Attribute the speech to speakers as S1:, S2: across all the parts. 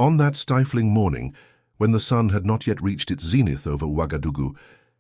S1: On that stifling morning, when the sun had not yet reached its zenith over Ouagadougou,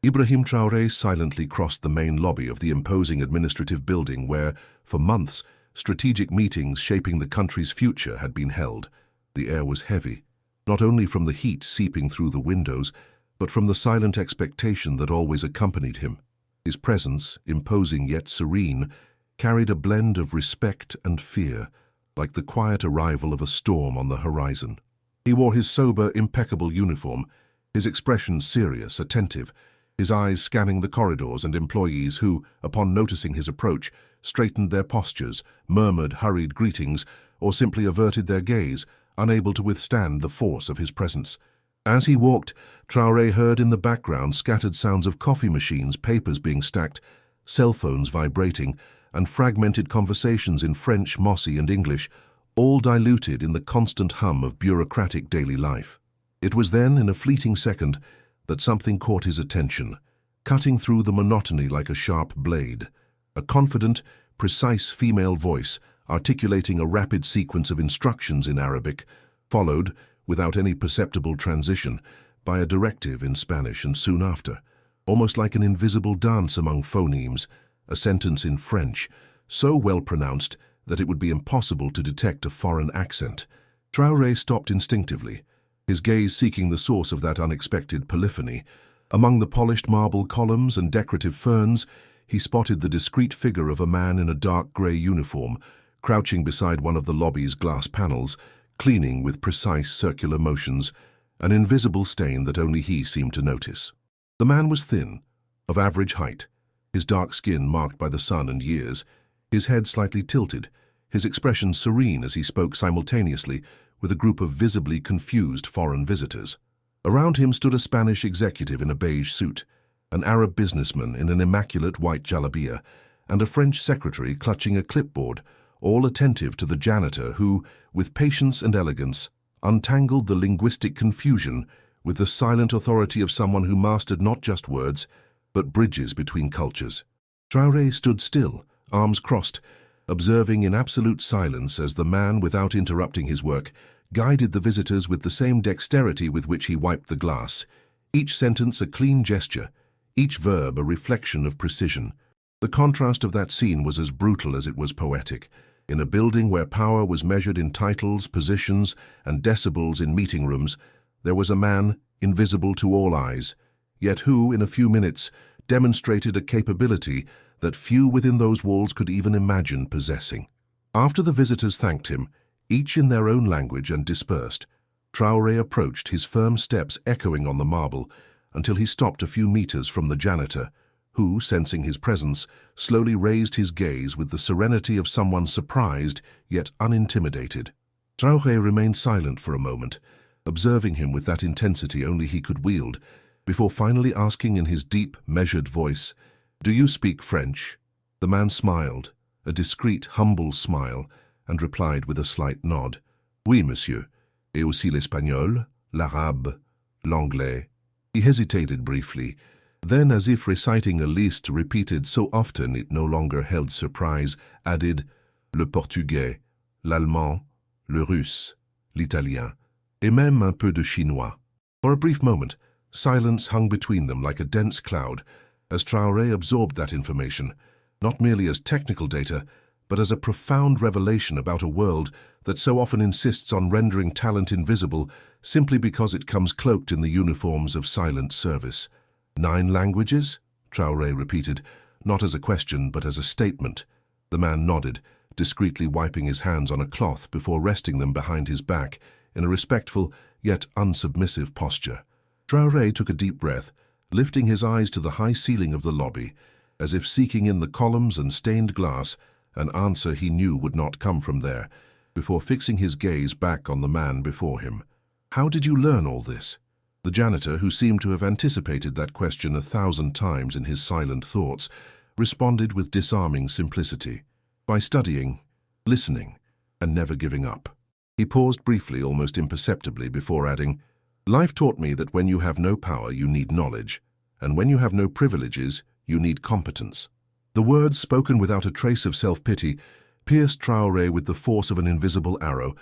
S1: Ibrahim Traoré silently crossed the main lobby of the imposing administrative building where, for months, strategic meetings shaping the country's future had been held. The air was heavy, not only from the heat seeping through the windows, but from the silent expectation that always accompanied him. His presence, imposing yet serene, carried a blend of respect and fear, like the quiet arrival of a storm on the horizon. He wore his sober, impeccable uniform, his expression serious, attentive, his eyes scanning the corridors and employees who, upon noticing his approach, straightened their postures, murmured hurried greetings, or simply averted their gaze, unable to withstand the force of his presence. As he walked, Traoré heard in the background scattered sounds of coffee machines, papers being stacked, cell phones vibrating, and fragmented conversations in French, Mossi, and English, all diluted in the constant hum of bureaucratic daily life. It was then, in a fleeting second, that something caught his attention, cutting through the monotony like a sharp blade. A confident, precise female voice, articulating a rapid sequence of instructions in Arabic, followed, without any perceptible transition, by a directive in Spanish, and soon after, almost like an invisible dance among phonemes, a sentence in French, so well pronounced that it would be impossible to detect a foreign accent. Traoré stopped instinctively, his gaze seeking the source of that unexpected polyphony. Among the polished marble columns and decorative ferns, he spotted the discreet figure of a man in a dark grey uniform, crouching beside one of the lobby's glass panels, cleaning with precise circular motions, an invisible stain that only he seemed to notice. The man was thin, of average height, his dark skin marked by the sun and years, his head slightly tilted, his expression serene as he spoke simultaneously with a group of visibly confused foreign visitors. Around him stood a Spanish executive in a beige suit, an Arab businessman in an immaculate white jalabia, and a French secretary clutching a clipboard, all attentive to the janitor who, with patience and elegance, untangled the linguistic confusion with the silent authority of someone who mastered not just words, but bridges between cultures. Traoré stood still, arms crossed, observing in absolute silence as the man, without interrupting his work, guided the visitors with the same dexterity with which he wiped the glass, each sentence a clean gesture, each verb a reflection of precision. The contrast of that scene was as brutal as it was poetic. In a building where power was measured in titles, positions, and decibels in meeting rooms, there was a man, invisible to all eyes, yet who, in a few minutes, demonstrated a capability that few within those walls could even imagine possessing. After the visitors thanked him, each in their own language, and dispersed, Traoré approached, his firm steps echoing on the marble, until he stopped a few meters from the janitor, who, sensing his presence, slowly raised his gaze with the serenity of someone surprised yet unintimidated. Traoré remained silent for a moment, observing him with that intensity only he could wield, before finally asking in his deep, measured voice, "Do you speak French?" The man smiled, a discreet, humble smile, and replied with a slight nod, "Oui, monsieur, et aussi l'espagnol, l'arabe, l'anglais." He hesitated briefly, then, as if reciting a list repeated so often it no longer held surprise, added, "Le portugais, l'allemand, le russe, l'italien, et même un peu de chinois." For a brief moment, silence hung between them like a dense cloud, as Traoré absorbed that information, not merely as technical data, but as a profound revelation about a world that so often insists on rendering talent invisible simply because it comes cloaked in the uniforms of silent service. 9 languages? Traoré repeated, not as a question but as a statement. The man nodded, discreetly wiping his hands on a cloth before resting them behind his back in a respectful yet unsubmissive posture. Traoré took a deep breath, lifting his eyes to the high ceiling of the lobby, as if seeking in the columns and stained glass an answer he knew would not come from there, before fixing his gaze back on the man before him. "How did you learn all this?" The janitor, who seemed to have anticipated that question 1,000 times in his silent thoughts, responded with disarming simplicity. "By studying, listening, and never giving up." He paused briefly, almost imperceptibly, before adding, "Life taught me that when you have no power, you need knowledge, and when you have no privileges, you need competence." The words, spoken without a trace of self-pity, pierced Traoré with the force of an invisible arrow,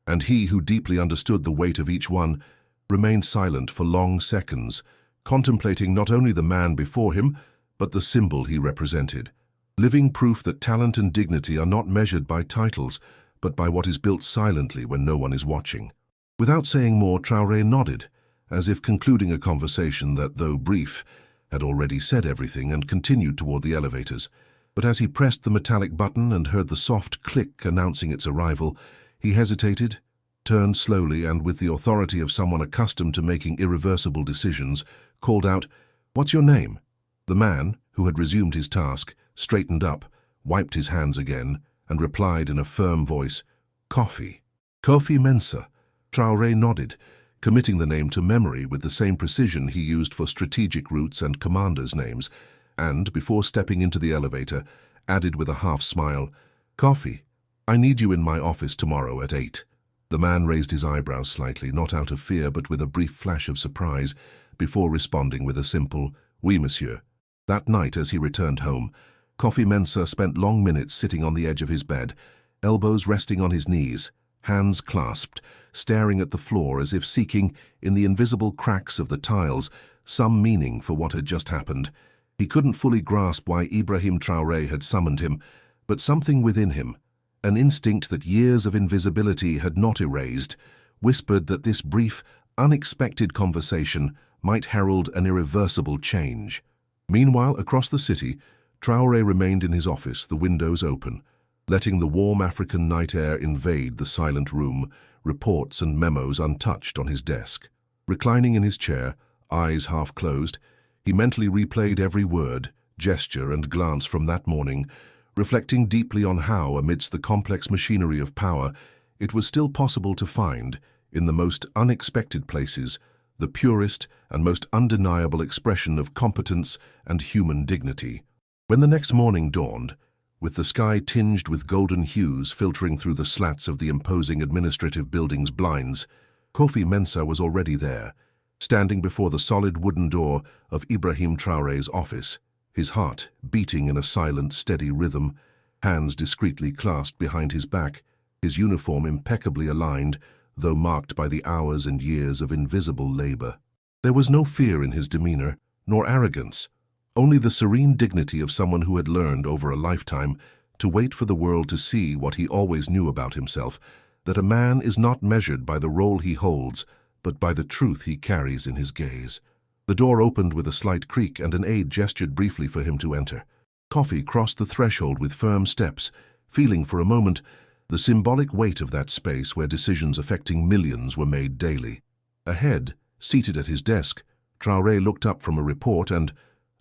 S1: and he who deeply understood the weight of each one remained silent for long seconds, contemplating not only the man before him, but the symbol he represented. Living proof that talent and dignity are not measured by titles, but by what is built silently when no one is watching. Without saying more, Traoré nodded, as if concluding a conversation that, though brief, had already said everything, and continued toward the elevators. But as he pressed the metallic button and heard the soft click announcing its arrival, he hesitated, turned slowly, and with the authority of someone accustomed to making irreversible decisions, called out, "What's your name?" The man, who had resumed his task, straightened up, wiped his hands again, and replied in a firm voice, "Kofi." "Kofi Mensah." Traoré nodded, committing the name to memory with the same precision he used for strategic routes and commanders' names, and, before stepping into the elevator, added with a half-smile, "Kofi, I need you in my office tomorrow at 8. The man raised his eyebrows slightly, not out of fear but with a brief flash of surprise, before responding with a simple, "Oui, monsieur." That night, as he returned home, Kofi Mensah spent long minutes sitting on the edge of his bed, elbows resting on his knees, hands clasped, staring at the floor as if seeking, in the invisible cracks of the tiles, some meaning for what had just happened. He couldn't fully grasp why IBRAHIM Traoré had summoned him, but something within him, an instinct that years of invisibility had not erased, whispered that this brief, unexpected conversation might herald an irreversible change. Meanwhile, across the city, Traoré remained in his office, the windows open, letting the warm African night air invade the silent room, reports and memos untouched on his desk. Reclining in his chair, eyes half closed, he mentally replayed every word, gesture and glance from that morning, reflecting deeply on how, amidst the complex machinery of power, it was still possible to find, in the most unexpected places, the purest and most undeniable expression of competence and human dignity. When the next morning dawned, with the sky tinged with golden hues filtering through the slats of the imposing administrative building's blinds, Kofi Mensah was already there, standing before the solid wooden door of IBRAHIM Traoré's office, his heart beating in a silent, steady rhythm, hands discreetly clasped behind his back, his uniform impeccably aligned, though marked by the hours and years of invisible labor. There was no fear in his demeanor, nor arrogance, only the serene dignity of someone who had learned over a lifetime to wait for the world to see what he always knew about himself, that a man is not measured by the role he holds, but by the truth he carries in his gaze. The door opened with a slight creak, and an aide gestured briefly for him to enter. Kofi crossed the threshold with firm steps, feeling for a moment the symbolic weight of that space where decisions affecting millions were made daily. Ahead, seated at his desk, Traoré looked up from a report and,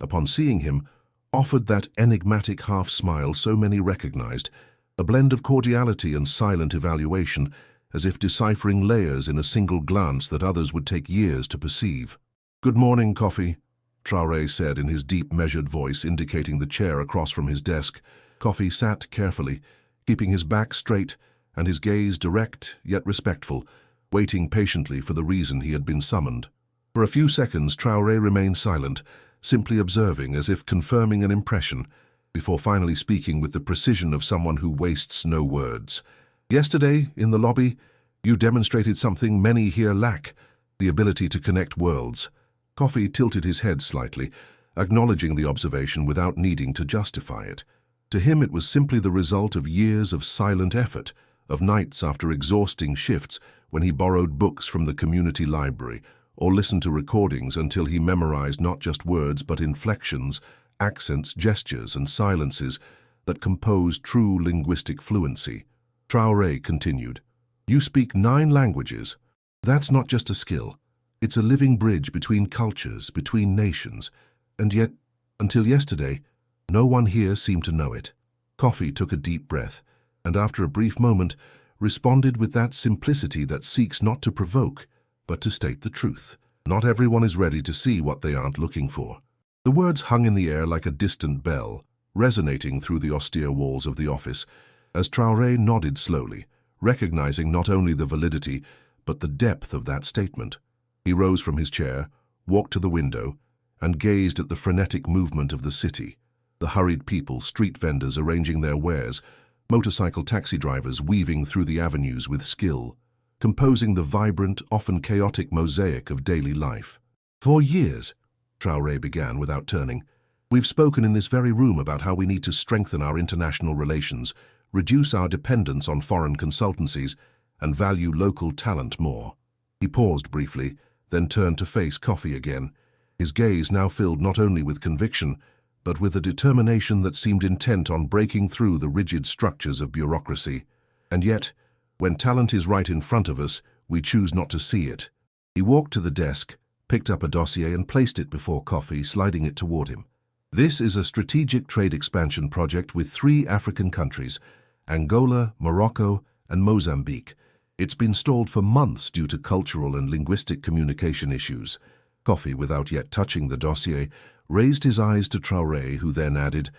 S1: upon seeing him, offered that enigmatic half-smile so many recognized, a blend of cordiality and silent evaluation, as if deciphering layers in a single glance that others would take years to perceive. "Good morning, Kofi," Traoré said in his deep, measured voice, indicating the chair across from his desk. Kofi sat carefully, keeping his back straight and his gaze direct yet respectful, waiting patiently for the reason he had been summoned. For a few seconds, Traoré remained silent, simply observing as if confirming an impression, before finally speaking with the precision of someone who wastes no words. "Yesterday, in the lobby, you demonstrated something many here lack, the ability to connect worlds." Kofi tilted his head slightly, acknowledging the observation without needing to justify it. To him it was simply the result of years of silent effort, of nights after exhausting shifts when he borrowed books from the community library, or listened to recordings until he memorized not just words but inflections, accents, gestures, and silences that compose true linguistic fluency. Traoré continued, "You speak 9 languages. That's not just a skill. It's a living bridge between cultures, between nations. And yet, until yesterday, no one here seemed to know it." Kofi took a deep breath, and after a brief moment, responded with that simplicity that seeks not to provoke, but to state the truth. "Not everyone is ready to see what they aren't looking for." The words hung in the air like a distant bell, resonating through the austere walls of the office, as Traoré nodded slowly, recognizing not only the validity, but the depth of that statement. He rose from his chair, walked to the window, and gazed at the frenetic movement of the city, the hurried people, street vendors arranging their wares, motorcycle taxi drivers weaving through the avenues with skill. composing the vibrant, often chaotic mosaic of daily life. "For years," Traoré began without turning, "we've spoken in this very room about how we need to strengthen our international relations, reduce our dependence on foreign consultancies, and value local talent more." He paused briefly, then turned to face Coffee again, his gaze now filled not only with conviction, but with a determination that seemed intent on breaking through the rigid structures of bureaucracy. "And yet, when talent is right in front of us, we choose not to see it." He walked to the desk, picked up a dossier and placed it before Coffee, sliding it toward him. "This is a strategic trade expansion project with 3 African countries, Angola, Morocco, and Mozambique. It's been stalled for months due to cultural and linguistic communication issues." Coffee, without yet touching the dossier, raised his eyes to Traoré, who then added,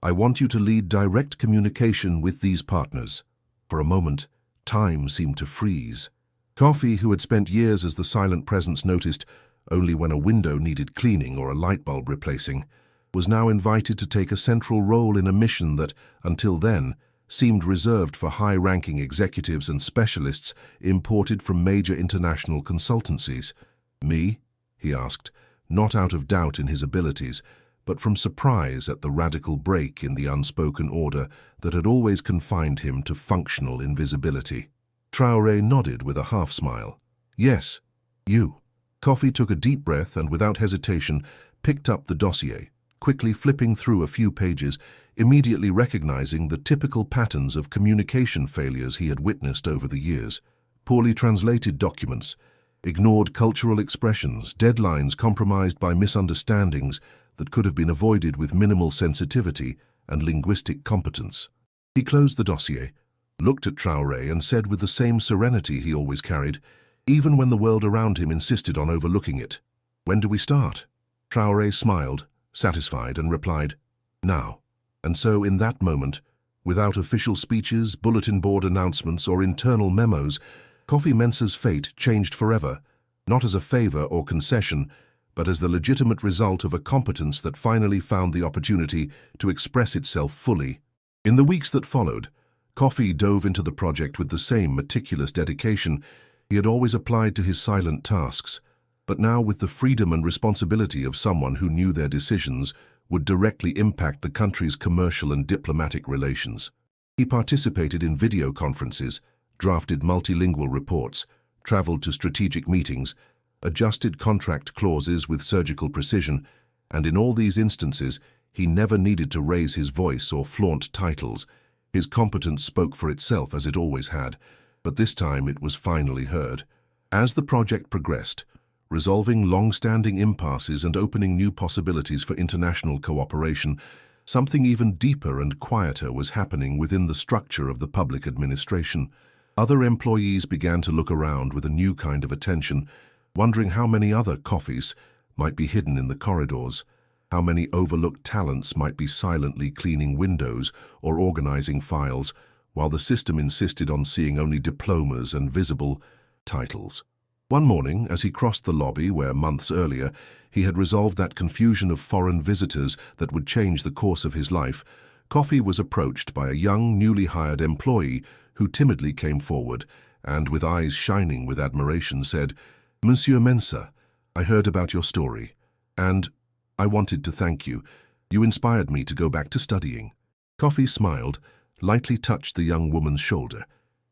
S1: "I want you to lead direct communication with these partners." For a moment, time seemed to freeze. Coffee, who had spent years as the silent presence noticed only when a window needed cleaning or a light bulb replacing, was now invited to take a central role in a mission that, until then, seemed reserved for high-ranking executives and specialists imported from major international consultancies. "Me?" he asked, not out of doubt in his abilities, but from surprise at the radical break in the unspoken order that had always confined him to functional invisibility. Traoré nodded with a half-smile. "Yes, you." Coffee took a deep breath and, without hesitation, picked up the dossier, quickly flipping through a few pages, immediately recognizing the typical patterns of communication failures he had witnessed over the years. Poorly translated documents, ignored cultural expressions, deadlines compromised by misunderstandings that could have been avoided with minimal sensitivity and linguistic competence. He closed the dossier, looked at Traoré and said with the same serenity he always carried, even when the world around him insisted on overlooking it, "When do we start?" Traoré smiled, satisfied, and replied, "Now." And so in that moment, without official speeches, bulletin board announcements, or internal memos, Coffee Mensah's fate changed forever, not as a favor or concession, but as the legitimate result of a competence that finally found the opportunity to express itself fully. In the weeks that followed, Coffee dove into the project with the same meticulous dedication he had always applied to his silent tasks, but now with the freedom and responsibility of someone who knew their decisions would directly impact the country's commercial and diplomatic relations. He participated in video conferences, drafted multilingual reports, traveled to strategic meetings, adjusted contract clauses with surgical precision, and in all these instances, he never needed to raise his voice or flaunt titles. His competence spoke for itself as it always had, but this time it was finally heard. As the project progressed, resolving long-standing impasses and opening new possibilities for international cooperation, something even deeper and quieter was happening within the structure of the public administration. Other employees began to look around with a new kind of attention, wondering how many other coffees might be hidden in the corridors, how many overlooked talents might be silently cleaning windows or organizing files, while the system insisted on seeing only diplomas and visible titles. One morning, as he crossed the lobby where months earlier he had resolved that confusion of foreign visitors that would change the course of his life, Coffee was approached by a young, newly hired employee who timidly came forward and, with eyes shining with admiration, said, "Monsieur Mensah, I heard about your story, and I wanted to thank you. You inspired me to go back to studying." Coffee smiled, lightly touched the young woman's shoulder,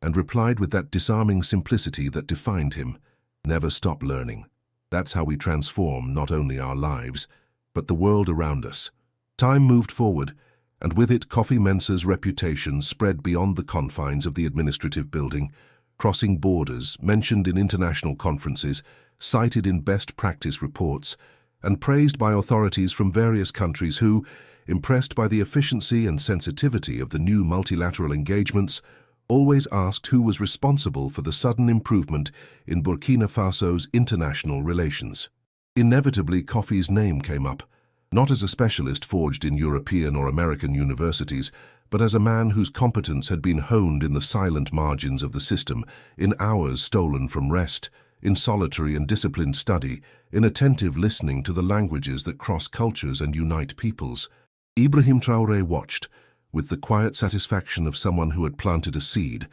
S1: and replied with that disarming simplicity that defined him, "Never stop learning. That's how we transform not only our lives, but the world around us." Time moved forward, and with it Coffee Mensah's reputation spread beyond the confines of the administrative building, crossing borders, mentioned in international conferences, cited in best practice reports, and praised by authorities from various countries who, impressed by the efficiency and sensitivity of the new multilateral engagements, always asked who was responsible for the sudden improvement in Burkina Faso's international relations. Inevitably, Coffee's name came up, not as a specialist forged in European or American universities, but as a man whose competence had been honed in the silent margins of the system, in hours stolen from rest, in solitary and disciplined study, in attentive listening to the languages that cross cultures and unite peoples. Ibrahim Traoré watched, with the quiet satisfaction of someone who had planted a seed,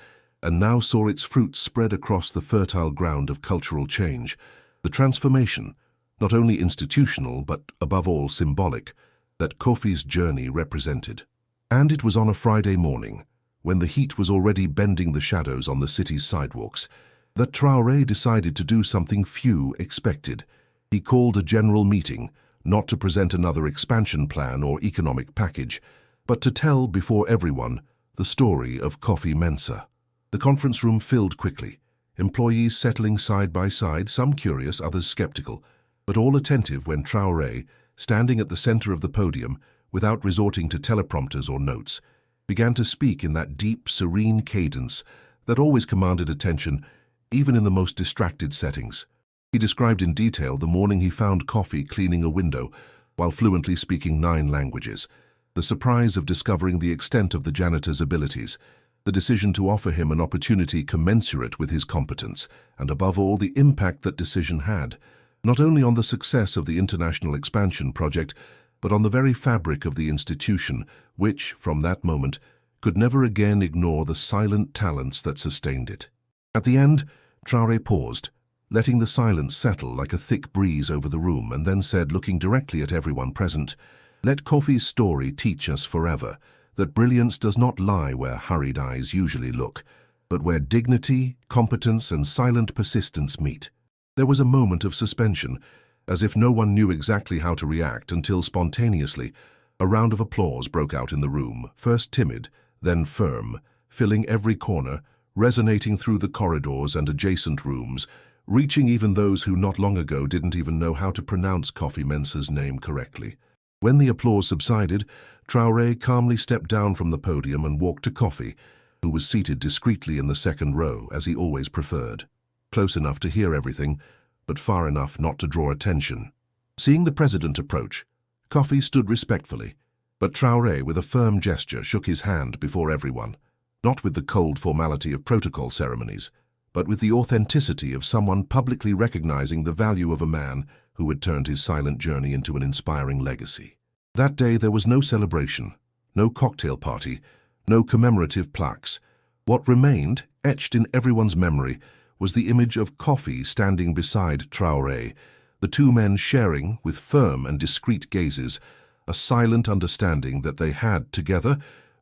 S1: and now saw its fruits spread across the fertile ground of cultural change. The transformation, not only institutional but above all symbolic, that Kofi's journey represented. And it was on a Friday morning, when the heat was already bending the shadows on the city's sidewalks, that Traoré decided to do something few expected. He called a general meeting, not to present another expansion plan or economic package, but to tell before everyone the story of Kofi Mensah. The conference room filled quickly, employees settling side by side, some curious, others skeptical, but all attentive when Traoré, standing at the center of the podium, without resorting to teleprompters or notes, began to speak in that deep, serene cadence that always commanded attention, even in the most distracted settings. He described in detail the morning he found Kofi cleaning a window while fluently speaking 9 languages, the surprise of discovering the extent of the janitor's abilities, the decision to offer him an opportunity commensurate with his competence, and above all, the impact that decision had, not only on the success of the international expansion project, but on the very fabric of the institution, which, from that moment, could never again ignore the silent talents that sustained it. At the end, Traoré paused, letting the silence settle like a thick breeze over the room, and then said, looking directly at everyone present, "Let Kofi's story teach us forever that brilliance does not lie where hurried eyes usually look, but where dignity, competence, and silent persistence meet." There was a moment of suspension, as if no one knew exactly how to react, until spontaneously a round of applause broke out in the room, first timid, then firm, filling every corner, resonating through the corridors and adjacent rooms, reaching even those who not long ago didn't even know how to pronounce Kofi Mensah's name correctly. When the applause subsided, Traoré calmly stepped down from the podium and walked to Kofi, who was seated discreetly in the second row, as he always preferred, close enough to hear everything, but far enough not to draw attention. Seeing the president approach, Kofi stood respectfully, but Traoré, with a firm gesture, shook his hand before everyone, not with the cold formality of protocol ceremonies, but with the authenticity of someone publicly recognizing the value of a man who had turned his silent journey into an inspiring legacy. That day there was no celebration, no cocktail party, no commemorative plaques. What remained, etched in everyone's memory, was the image of Kofi standing beside Traoré, the two men sharing, with firm and discreet gazes, a silent understanding that they had, together,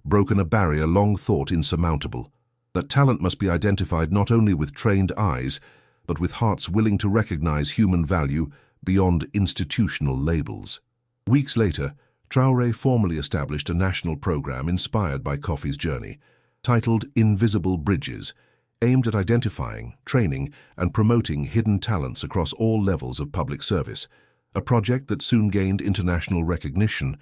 S1: broken a barrier long thought insurmountable, that talent must be identified not only with trained eyes, but with hearts willing to recognize human value beyond institutional labels. Weeks later, Traoré formally established a national program inspired by Kofi's journey, titled Invisible Bridges, aimed at identifying, training, and promoting hidden talents across all levels of public service, a project that soon gained international recognition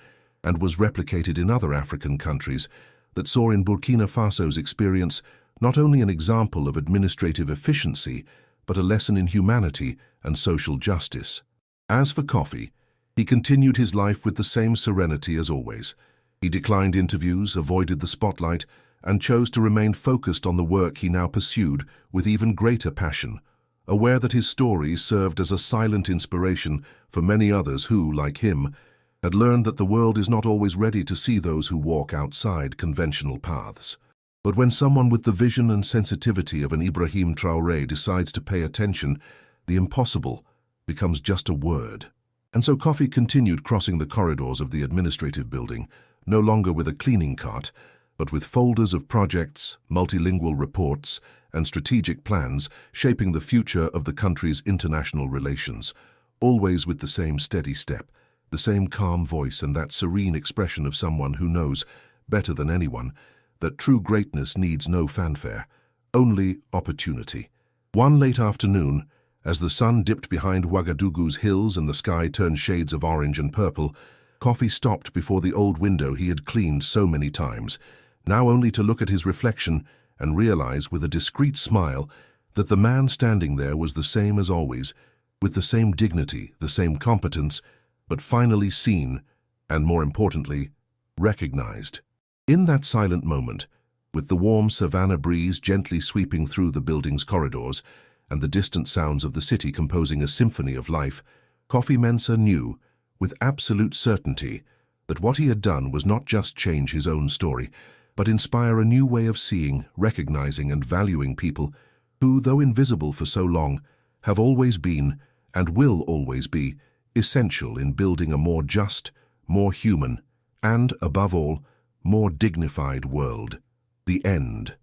S1: and was replicated in other African countries, that saw in Burkina Faso's experience not only an example of administrative efficiency, but a lesson in humanity and social justice. As for Kofi, he continued his life with the same serenity as always. He declined interviews, avoided the spotlight, and chose to remain focused on the work he now pursued with even greater passion, aware that his story served as a silent inspiration for many others who, like him, had learned that the world is not always ready to see those who walk outside conventional paths. But when someone with the vision and sensitivity of an IBRAHIM Traoré decides to pay attention, the impossible becomes just a word. And so Kofi continued crossing the corridors of the administrative building, no longer with a cleaning cart, but with folders of projects, multilingual reports, and strategic plans shaping the future of the country's international relations, always with the same steady step, the same calm voice, and that serene expression of someone who knows, better than anyone, that true greatness needs no fanfare, only opportunity. One late afternoon, as the sun dipped behind Ouagadougou's hills and the sky turned shades of orange and purple, Kofi stopped before the old window he had cleaned so many times, now only to look at his reflection and realize with a discreet smile that the man standing there was the same as always, with the same dignity, the same competence, but finally seen, and more importantly, recognized. In that silent moment, with the warm savanna breeze gently sweeping through the building's corridors and the distant sounds of the city composing a symphony of life, Kofi Mensah knew, with absolute certainty, that what he had done was not just change his own story, but inspire a new way of seeing, recognizing, and valuing people who, though invisible for so long, have always been, and will always be, essential in building a more just, more human, and, above all, more dignified world. The end.